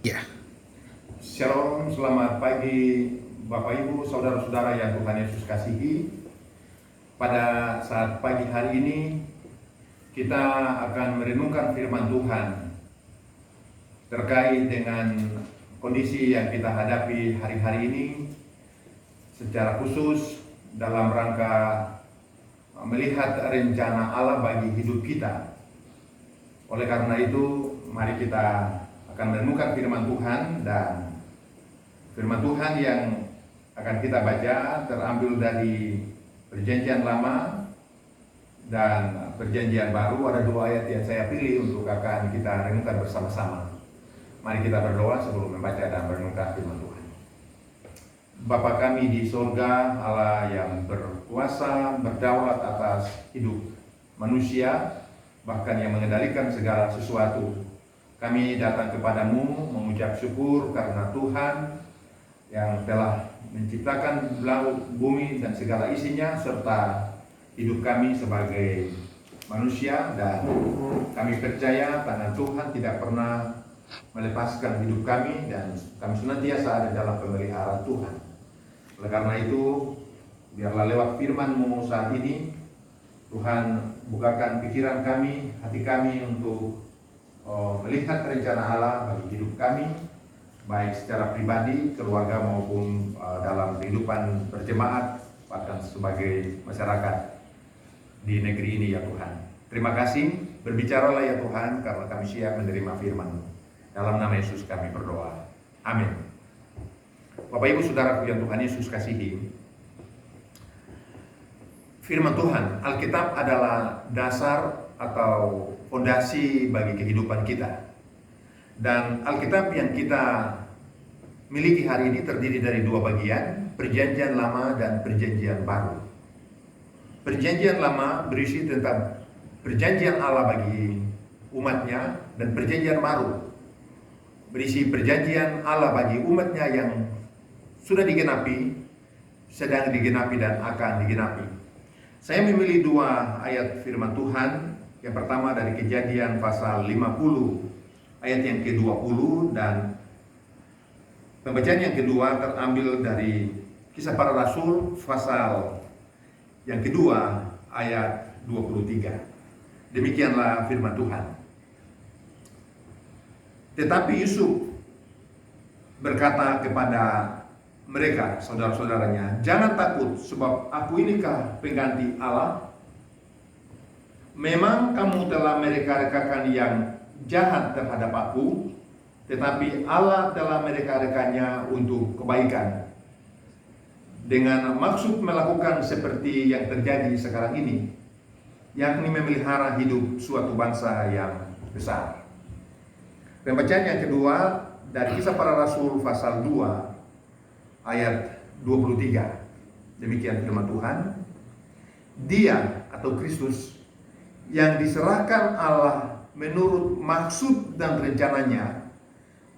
Ya, Shalom, selamat pagi Bapak Ibu, Saudara-saudara yang Tuhan Yesus kasihi. Pada saat pagi hari ini kita akan merenungkan firman Tuhan terkait dengan kondisi yang kita hadapi hari-hari ini, secara khusus dalam rangka melihat rencana Allah bagi hidup kita. Oleh karena itu, mari kita akan merenungkan firman Tuhan, dan firman Tuhan yang akan kita baca terambil dari Perjanjian Lama dan Perjanjian Baru. Ada dua ayat yang saya pilih untuk akan kita renungkan bersama-sama. Mari kita berdoa sebelum membaca dan merenungkan firman Tuhan. Bapa kami di sorga, Allah yang berkuasa, berdaulat atas hidup manusia, bahkan yang mengendalikan segala sesuatu. Kami datang kepadamu mengucap syukur karena Tuhan yang telah menciptakan langit, bumi, dan segala isinya, serta hidup kami sebagai manusia. Dan kami percaya tangan Tuhan tidak pernah melepaskan hidup kami, dan kami senantiasa ada dalam pemeliharaan Tuhan. Oleh karena itu, biarlah lewat firman-Mu saat ini, Tuhan bukakan pikiran kami, hati kami untuk melihat rencana Allah bagi hidup kami, baik secara pribadi, keluarga, maupun dalam kehidupan berjemaat, bahkan sebagai masyarakat di negeri ini, ya Tuhan. Terima kasih, berbicaralah ya Tuhan, karena kami siap menerima firman-Mu. Dalam nama Yesus kami berdoa, amin. Bapak Ibu Saudaraku yang Tuhan Yesus kasihi, firman Tuhan, Alkitab adalah dasar atau fondasi bagi kehidupan kita. Dan Alkitab yang kita miliki hari ini terdiri dari dua bagian, Perjanjian Lama dan Perjanjian Baru. Perjanjian Lama berisi tentang perjanjian Allah bagi umatnya, dan Perjanjian Baru berisi perjanjian Allah bagi umatnya yang sudah digenapi, sedang digenapi, dan akan digenapi. Saya memilih dua ayat firman Tuhan. Yang pertama dari Kejadian pasal 50 ayat yang ke-20, dan pembacaan yang kedua terambil dari Kisah Para Rasul pasal yang kedua ayat 23. Demikianlah firman Tuhan. Tetapi Yusuf berkata kepada mereka, saudara-saudaranya, "Jangan takut, sebab aku inikah pengganti Allah? Memang kamu telah mereka-rekakan yang jahat terhadap aku, tetapi Allah telah mereka-rekannya untuk kebaikan, dengan maksud melakukan seperti yang terjadi sekarang ini, yakni memelihara hidup suatu bangsa yang besar." Pembacaan yang kedua dari Kisah Para Rasul pasal 2 ayat 23. Demikian firman Tuhan. Dia atau Kristus yang diserahkan Allah menurut maksud dan rencananya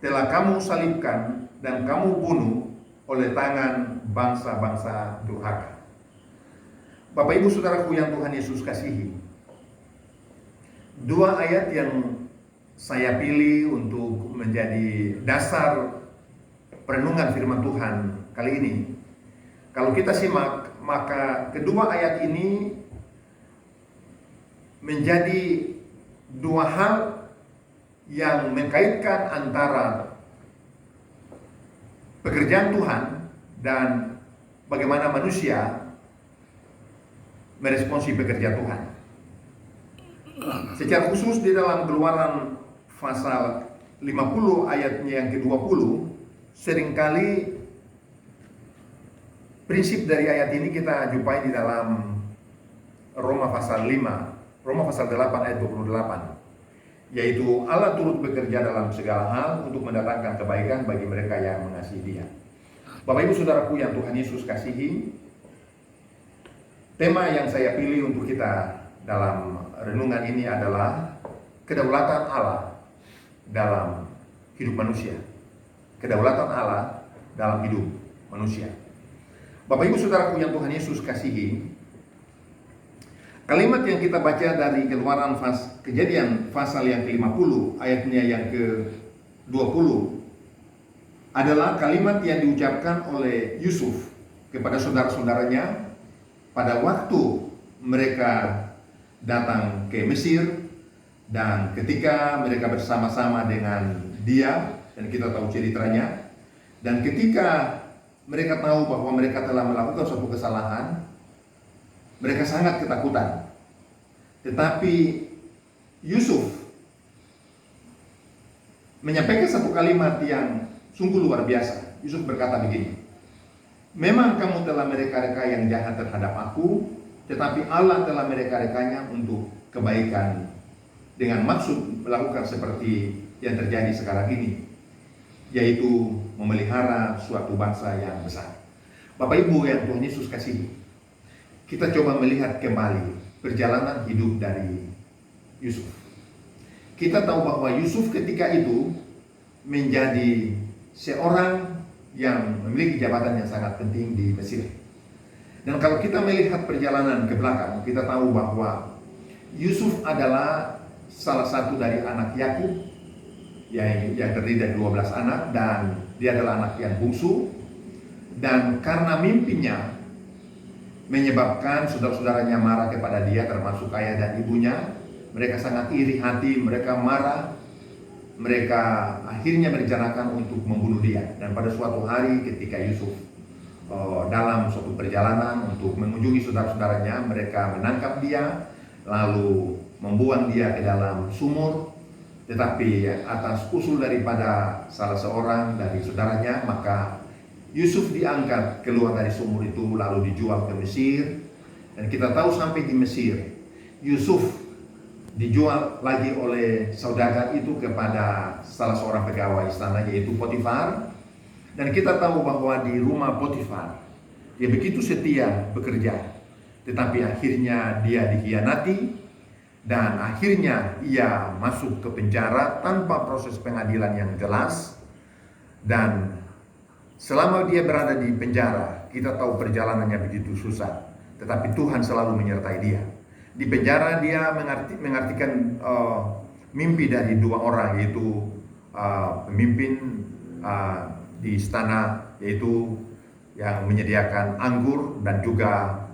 telah kamu salibkan dan kamu bunuh oleh tangan bangsa-bangsa durhaka. Bapak Ibu Saudaraku yang Tuhan Yesus kasihi, dua ayat yang saya pilih untuk menjadi dasar perenungan firman Tuhan kali ini. Kalau kita simak, maka kedua ayat ini menjadi dua hal yang mengkaitkan antara pekerjaan Tuhan dan bagaimana manusia meresponsi pekerjaan Tuhan. Secara khusus di dalam Keluaran pasal 50 ayatnya yang ke-20, seringkali prinsip dari ayat ini kita jumpai di dalam Roma pasal 8 ayat 28, yaitu Allah turut bekerja dalam segala hal untuk mendatangkan kebaikan bagi mereka yang mengasihi Dia. Bapak Ibu Saudaraku yang Tuhan Yesus kasihi, tema yang saya pilih untuk kita dalam renungan ini adalah kedaulatan Allah dalam hidup manusia. Kedaulatan Allah dalam hidup manusia. Bapak Ibu Saudaraku yang Tuhan Yesus kasihi, kalimat yang kita baca dari Kejadian pasal yang ke-50 ayatnya yang ke-20 adalah kalimat yang diucapkan oleh Yusuf kepada saudara-saudaranya pada waktu mereka datang ke Mesir, dan ketika mereka bersama-sama dengan dia, dan kita tahu ceritanya, dan ketika mereka tahu bahwa mereka telah melakukan suatu kesalahan, mereka sangat ketakutan. Tetapi Yusuf menyampaikan satu kalimat yang sungguh luar biasa. Yusuf berkata begini, "Memang kamu telah mereka-reka yang jahat terhadap aku, tetapi Allah telah mereka-rekanya untuk kebaikan, dengan maksud melakukan seperti yang terjadi sekarang ini, yaitu memelihara suatu bangsa yang besar." Bapak Ibu yang Tuhan Yesus kasihi, kita coba melihat kembali perjalanan hidup dari Yusuf. Kita tahu bahwa Yusuf ketika itu menjadi seorang yang memiliki jabatan yang sangat penting di Mesir. Dan kalau kita melihat perjalanan ke belakang, kita tahu bahwa Yusuf adalah salah satu dari anak Yakub yang terdiri dari 12 anak, dan dia adalah anak yang bungsu. Dan karena mimpinya menyebabkan saudara-saudaranya marah kepada dia, termasuk ayah dan ibunya. Mereka sangat iri hati, mereka marah. Mereka akhirnya merencanakan untuk membunuh dia. Dan pada suatu hari ketika Yusuf dalam suatu perjalanan untuk mengunjungi saudara-saudaranya, mereka menangkap dia, lalu membuang dia ke dalam sumur. Tetapi atas usul daripada salah seorang dari saudaranya, maka Yusuf diangkat keluar dari sumur itu, lalu dijual ke Mesir. Dan kita tahu sampai di Mesir, Yusuf dijual lagi oleh saudagar itu kepada salah seorang pegawai istana, yaitu Potifar. Dan kita tahu bahwa di rumah Potifar, dia begitu setia bekerja, tetapi akhirnya dia dikhianati, dan akhirnya ia masuk ke penjara tanpa proses pengadilan yang jelas. Dan selama dia berada di penjara, kita tahu perjalanannya begitu susah, tetapi Tuhan selalu menyertai dia. Di penjara dia mengartikan mimpi dari dua orang, yaitu pemimpin di istana, yaitu yang menyediakan anggur, dan juga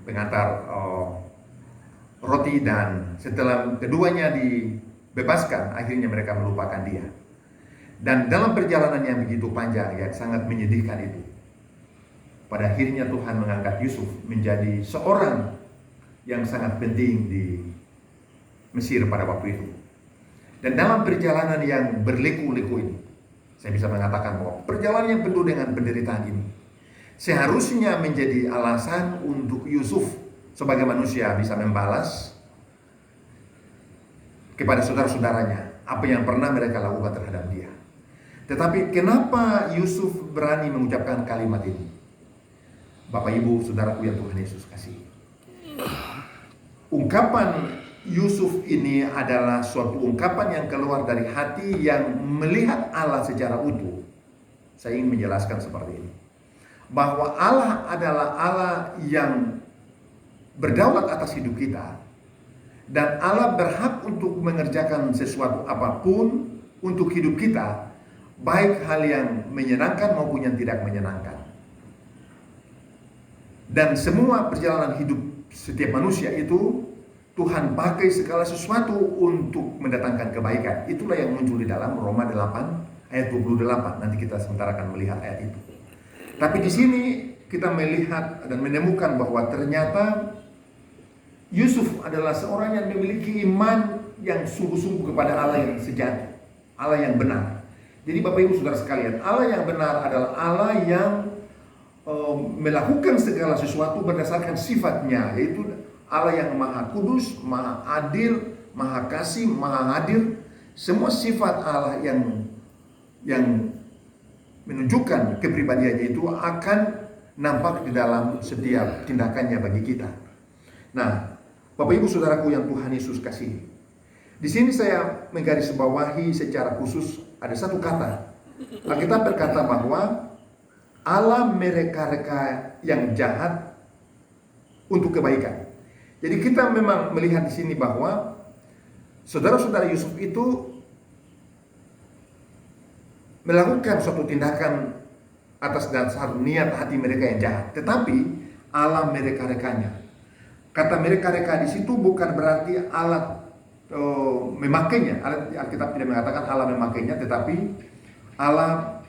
pengantar roti. Dan setelah keduanya dibebaskan, akhirnya mereka melupakan dia. Dan dalam perjalanan yang begitu panjang, yang sangat menyedihkan itu, pada akhirnya Tuhan mengangkat Yusuf menjadi seorang yang sangat penting di Mesir pada waktu itu. Dan dalam perjalanan yang berliku-liku ini, saya bisa mengatakan bahwa perjalanan yang penuh dengan penderitaan ini seharusnya menjadi alasan untuk Yusuf sebagai manusia bisa membalas kepada saudara-saudaranya apa yang pernah mereka lakukan terhadap dia. Tetapi kenapa Yusuf berani mengucapkan kalimat ini? Bapak Ibu, saudaraku yang Tuhan Yesus kasihi, ungkapan Yusuf ini adalah suatu ungkapan yang keluar dari hati yang melihat Allah secara utuh. Saya ingin menjelaskan seperti ini, bahwa Allah adalah Allah yang berdaulat atas hidup kita, dan Allah berhak untuk mengerjakan sesuatu apapun untuk hidup kita, baik hal yang menyenangkan maupun yang tidak menyenangkan. Dan semua perjalanan hidup setiap manusia itu Tuhan pakai segala sesuatu untuk mendatangkan kebaikan. Itulah yang muncul di dalam Roma 8 ayat 28. Nanti kita sementara akan melihat ayat itu. Tapi di sini kita melihat dan menemukan bahwa ternyata Yusuf adalah seorang yang memiliki iman yang sungguh-sungguh kepada Allah yang sejati, Allah yang benar. Jadi Bapak Ibu Saudara sekalian, Allah yang benar adalah Allah yang melakukan segala sesuatu berdasarkan sifatnya, yaitu Allah yang maha kudus, maha adil, maha kasih, maha hadir. Semua sifat Allah yang menunjukkan kepribadiannya itu akan nampak di dalam setiap tindakannya bagi kita. Nah, Bapak Ibu Saudaraku yang Tuhan Yesus kasihi, di sini saya menggarisbawahi secara khusus ada satu kata. Alkitab berkata bahwa Allah mereka-reka yang jahat untuk kebaikan. Jadi kita memang melihat di sini bahwa saudara-saudara Yusuf itu melakukan suatu tindakan atas dasar niat hati mereka yang jahat, tetapi Allah mereka-rekanya. Kata mereka-reka di situ bukan berarti Allah memakainya. Alkitab tidak mengatakan Allah memakainya, tetapi Allah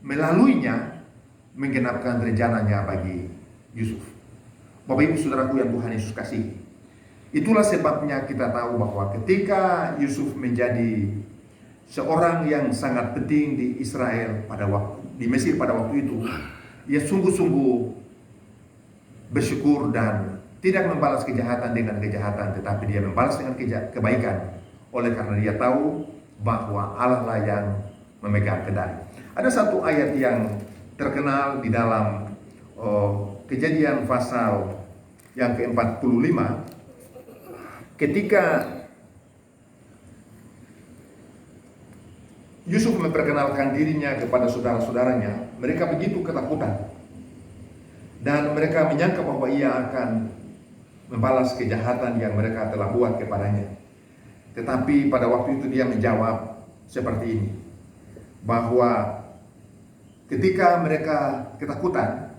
melaluinya menggenapkan rencananya bagi Yusuf. Bapak Ibu Saudaraku yang Tuhan Yesus kasihi, itulah sebabnya kita tahu bahwa ketika Yusuf menjadi seorang yang sangat penting di Israel di Mesir pada waktu itu, ia sungguh-sungguh bersyukur dan tidak membalas kejahatan dengan kejahatan, tetapi dia membalas dengan kebaikan. Oleh karena dia tahu bahwa Allah lah yang memegang kendali. Ada satu ayat yang terkenal di dalam Kejadian pasal yang ke-45, ketika Yusuf memperkenalkan dirinya kepada saudara-saudaranya, mereka begitu ketakutan dan mereka menyangka bahwa ia akan membalas kejahatan yang mereka telah buat kepadanya. Tetapi pada waktu itu dia menjawab seperti ini, bahwa ketika mereka ketakutan,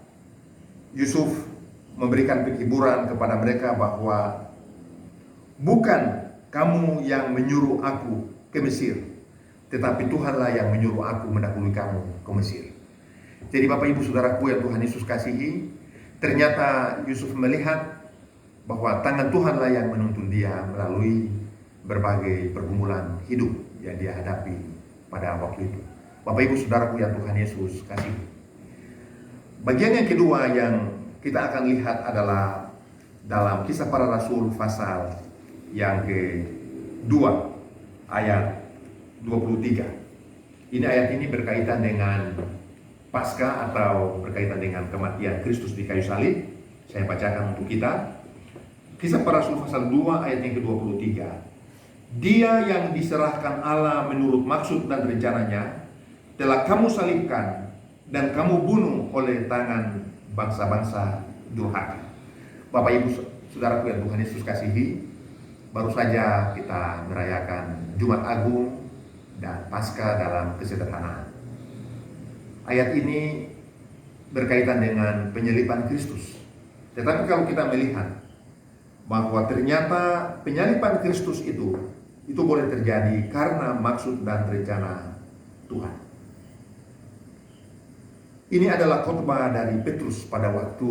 Yusuf memberikan penghiburan kepada mereka bahwa bukan kamu yang menyuruh aku ke Mesir, tetapi Tuhanlah yang menyuruh aku mendahului kamu ke Mesir. Jadi Bapak Ibu Saudaraku yang Tuhan Yesus kasihi, ternyata Yusuf melihat bahwa tangan Tuhanlah yang menuntun dia melalui berbagai pergumulan hidup yang dia hadapi pada waktu itu. Bapak Ibu Saudaraku yang Tuhan Yesus kasihi, bagian yang kedua yang kita akan lihat adalah dalam Kisah Para Rasul pasal yang ke-2 ayat 23. Ini ayat ini berkaitan dengan Paskah atau berkaitan dengan kematian Kristus di kayu salib. Saya bacakan untuk kita. Kisah Para Rasul pasal 2 ayat yang ke-23. Dia yang diserahkan Allah menurut maksud dan rencananya telah kamu salibkan dan kamu bunuh oleh tangan bangsa-bangsa durhaka. Bapak Ibu Saudaraku yang Tuhan Yesus kasihi, baru saja kita merayakan Jumat Agung dan Paskah dalam kesederhanaan. Ayat ini berkaitan dengan penyaliban Kristus. Tetapi kalau kita melihat bahwa ternyata penyaliban Kristus itu boleh terjadi karena maksud dan rencana Tuhan. Ini adalah khotbah dari Petrus pada waktu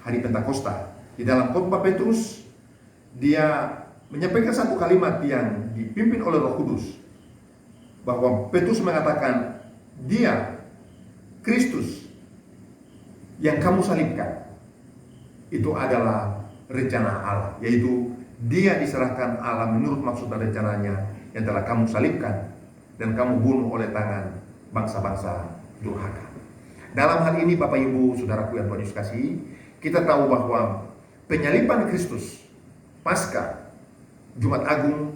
hari Pentakosta. Di dalam khotbah Petrus, dia menyampaikan satu kalimat yang dipimpin oleh Roh Kudus, bahwa Petrus mengatakan, dia Kristus yang kamu salibkan itu adalah rencana Allah, yaitu dia diserahkan Allah menurut maksud dan rencananya yang telah kamu salibkan dan kamu bunuh oleh tangan bangsa-bangsa durhaka. Dalam hal ini Bapak Ibu Saudaraku yang Tuhan Yesus kasihi, kita tahu bahwa penyaliban Kristus, Paskah, Jumat Agung,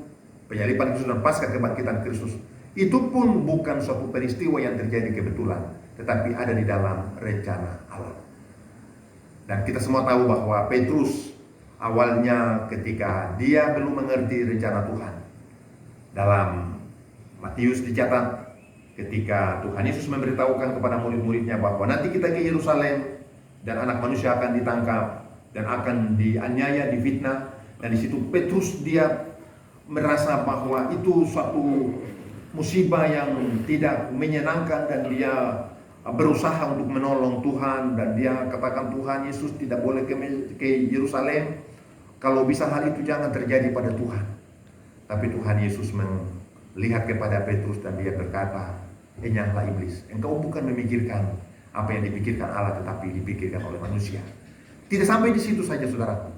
penyaliban Kristus dan Paskah kebangkitan Kristus, itu pun bukan suatu peristiwa yang terjadi kebetulan, tetapi ada di dalam rencana Allah. Dan kita semua tahu bahwa Petrus awalnya ketika dia belum mengerti rencana Tuhan, dalam Matius dicatat ketika Tuhan Yesus memberitahukan kepada murid-muridnya bahwa nanti kita ke Yerusalem dan anak manusia akan ditangkap dan akan dianiaya, difitnah, dan di situ Petrus dia merasa bahwa itu suatu musibah yang tidak menyenangkan dan dia berusaha untuk menolong Tuhan dan dia katakan, Tuhan Yesus tidak boleh ke Yerusalem, kalau bisa hal itu jangan terjadi pada Tuhan. Tapi Tuhan Yesus melihat kepada Petrus dan dia berkata, enyahlah iblis, engkau bukan memikirkan apa yang dipikirkan Allah, tetapi dipikirkan oleh manusia. Tidak sampai di situ saja saudaraku.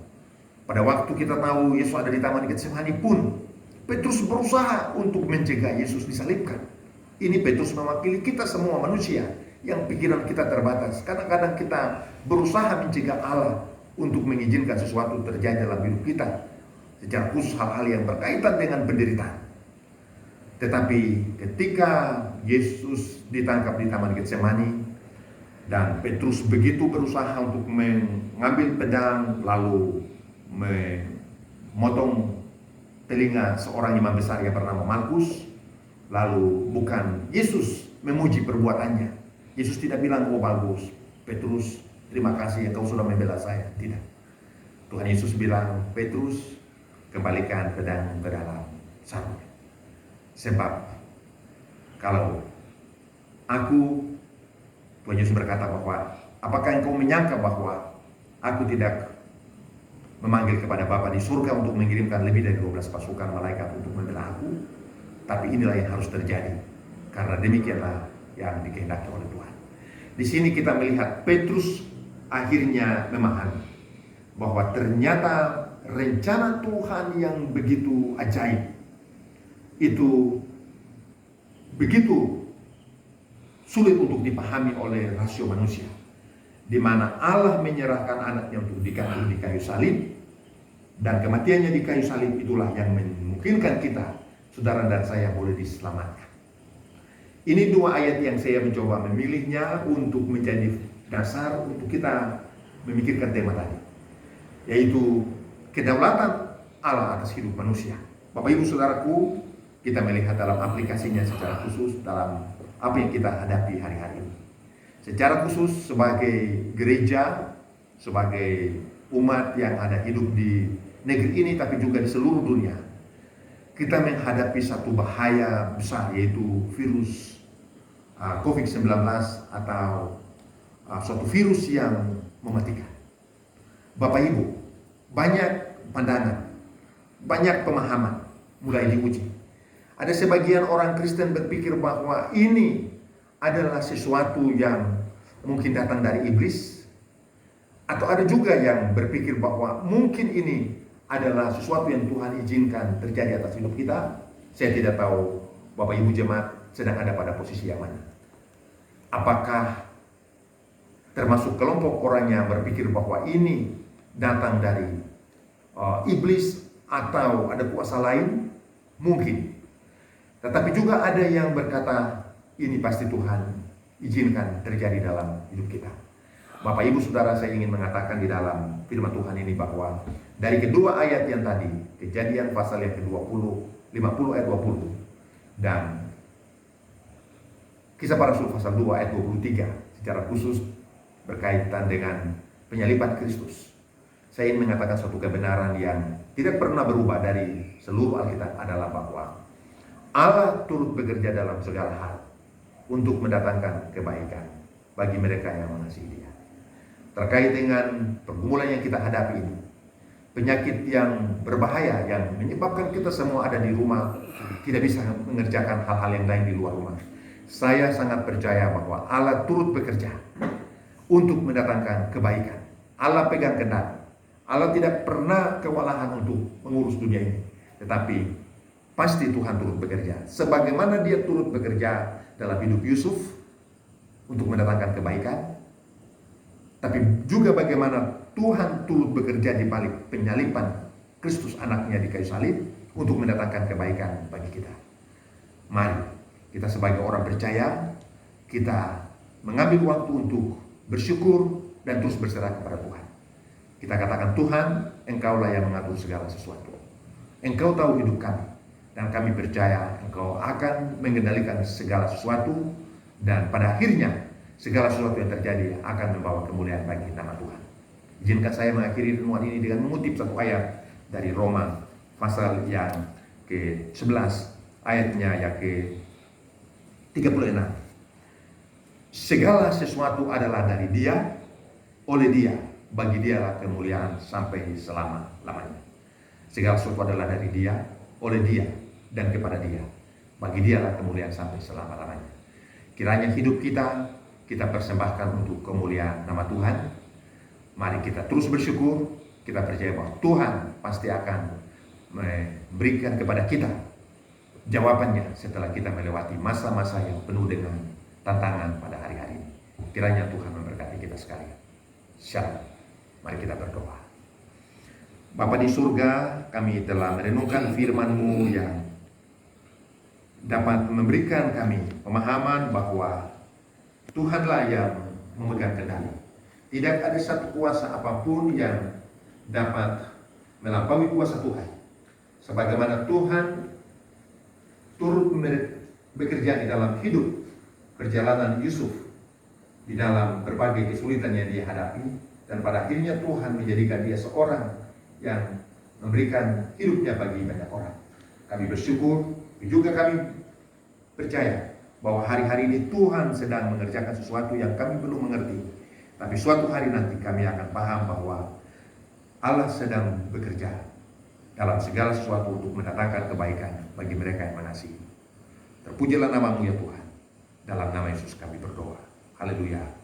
Pada waktu kita tahu Yesus ada di Taman Getsemani pun, Petrus berusaha untuk mencegah Yesus disalibkan. Ini Petrus mewakili kita semua manusia yang pikiran kita terbatas. Kadang-kadang kita berusaha mencegah Allah untuk mengizinkan sesuatu terjadi dalam hidup kita, secara khusus hal-hal yang berkaitan dengan penderitaan. Tetapi ketika Yesus ditangkap di Taman Getsemani dan Petrus begitu berusaha untuk mengambil pedang lalu memotong telinga seorang imam besar yang bernama Malkus, lalu bukan Yesus memuji perbuatannya. Yesus tidak bilang, oh bagus, Petrus, terima kasih engkau sudah membela saya. Tidak. Tuhan Yesus bilang, Petrus, kembalikan pedang ke dalam sarungnya. Sebab kalau aku, Tuhan Yesus berkata bahwa, apakah engkau menyangka bahwa aku tidak memanggil kepada Bapa di surga untuk mengirimkan lebih dari 12 pasukan malaikat untuk membela aku? Tapi inilah yang harus terjadi, karena demikianlah yang dikehendaki oleh Tuhan. Di sini kita melihat Petrus akhirnya memahami bahwa ternyata rencana Tuhan yang begitu ajaib itu begitu sulit untuk dipahami oleh rasio manusia, di mana Allah menyerahkan anaknya untuk digantung di kayu salib, dan kematiannya di kayu salib itulah yang memungkinkan kita, saudara dan saya, boleh diselamatkan. Ini dua ayat yang saya mencoba memilihnya untuk menjadi dasar untuk kita memikirkan tema tadi, yaitu kedaulatan Allah atas hidup manusia. Bapak Ibu Saudaraku, kita melihat dalam aplikasinya secara khusus dalam apa yang kita hadapi hari-hari ini. Secara khusus sebagai gereja, sebagai umat yang ada hidup di negeri ini tapi juga di seluruh dunia, kita menghadapi satu bahaya besar, yaitu virus COVID-19 atau suatu virus yang mematikan. Bapak Ibu, banyak pandangan, banyak pemahaman mulai diuji. Ada sebagian orang Kristen berpikir bahwa ini adalah sesuatu yang mungkin datang dari iblis, atau ada juga yang berpikir bahwa mungkin ini adalah sesuatu yang Tuhan izinkan terjadi atas hidup kita. Saya tidak tahu Bapak Ibu jemaat sedang ada pada posisi yang mana. Apakah termasuk kelompok orang yang berpikir bahwa ini datang dari iblis atau ada kuasa lain? Mungkin. Tetapi juga ada yang berkata ini pasti Tuhan izinkan terjadi dalam hidup kita. Bapak Ibu Saudara, saya ingin mengatakan di dalam firman Tuhan ini bahwa dari kedua ayat yang tadi, Kejadian pasal yang ke-20, 50 ayat 20, dan Kisah Para Rasul pasal 2 ayat 23 secara khusus berkaitan dengan penyaliban Kristus. Saya ingin mengatakan suatu kebenaran yang tidak pernah berubah dari seluruh Alkitab adalah bahwa Allah turut bekerja dalam segala hal untuk mendatangkan kebaikan bagi mereka yang mengasihi Dia. Terkait dengan pergumulan yang kita hadapi ini, penyakit yang berbahaya yang menyebabkan kita semua ada di rumah, tidak bisa mengerjakan hal-hal yang lain di luar rumah. Saya sangat percaya bahwa Allah turut bekerja untuk mendatangkan kebaikan. Allah pegang kendali. Allah tidak pernah kewalahan untuk mengurus dunia ini, tetapi pasti Tuhan turut bekerja. Sebagaimana Dia turut bekerja dalam hidup Yusuf untuk mendatangkan kebaikan, tapi juga bagaimana Tuhan turut bekerja di balik penyaliban Kristus anaknya di kayu salib untuk mendatangkan kebaikan bagi kita. Mari kita sebagai orang percaya, kita mengambil waktu untuk bersyukur dan terus berserah kepada Tuhan. Kita katakan, Tuhan, Engkaulah yang mengatur segala sesuatu. Engkau tahu hidup kami, dan kami percaya Engkau akan mengendalikan segala sesuatu, dan pada akhirnya segala sesuatu yang terjadi akan membawa kemuliaan bagi nama Tuhan. Izinkan saya mengakhiri renungan ini dengan mengutip satu ayat dari Roma pasal yang ke-11 ayatnya yang ke-36. Segala sesuatu adalah dari Dia, oleh Dia, bagi Dialah kemuliaan sampai selama-lamanya. Segala sesuatu adalah dari Dia, oleh Dia, dan kepada Dia, bagi Dialah kemuliaan sampai selama-lamanya. Kiranya hidup kita persembahkan untuk kemuliaan nama Tuhan. Mari kita terus bersyukur. Kita percaya bahwa Tuhan pasti akan memberikan kepada kita jawabannya setelah kita melewati masa-masa yang penuh dengan tantangan pada hari-hari ini. Kiranya Tuhan memberkati kita sekalian. Shalom. Mari kita berdoa. Bapa di surga, kami telah merenungkan firman-Mu yang dapat memberikan kami pemahaman bahwa Tuhanlah yang memegang kendali. Tidak ada satu kuasa apapun yang dapat melampaui kuasa Tuhan. Sebagaimana Tuhan turut bekerja di dalam hidup perjalanan Yusuf di dalam berbagai kesulitan yang dia hadapi, dan pada akhirnya Tuhan menjadikan dia seorang yang memberikan hidupnya bagi banyak orang. Kami bersyukur, juga kami percaya bahwa hari-hari ini Tuhan sedang mengerjakan sesuatu yang kami belum mengerti. Tapi suatu hari nanti kami akan paham bahwa Allah sedang bekerja dalam segala sesuatu untuk mendatangkan kebaikan bagi mereka yang mengasihi. Terpujilah nama-Mu ya Tuhan. Dalam nama Yesus kami berdoa. Haleluya.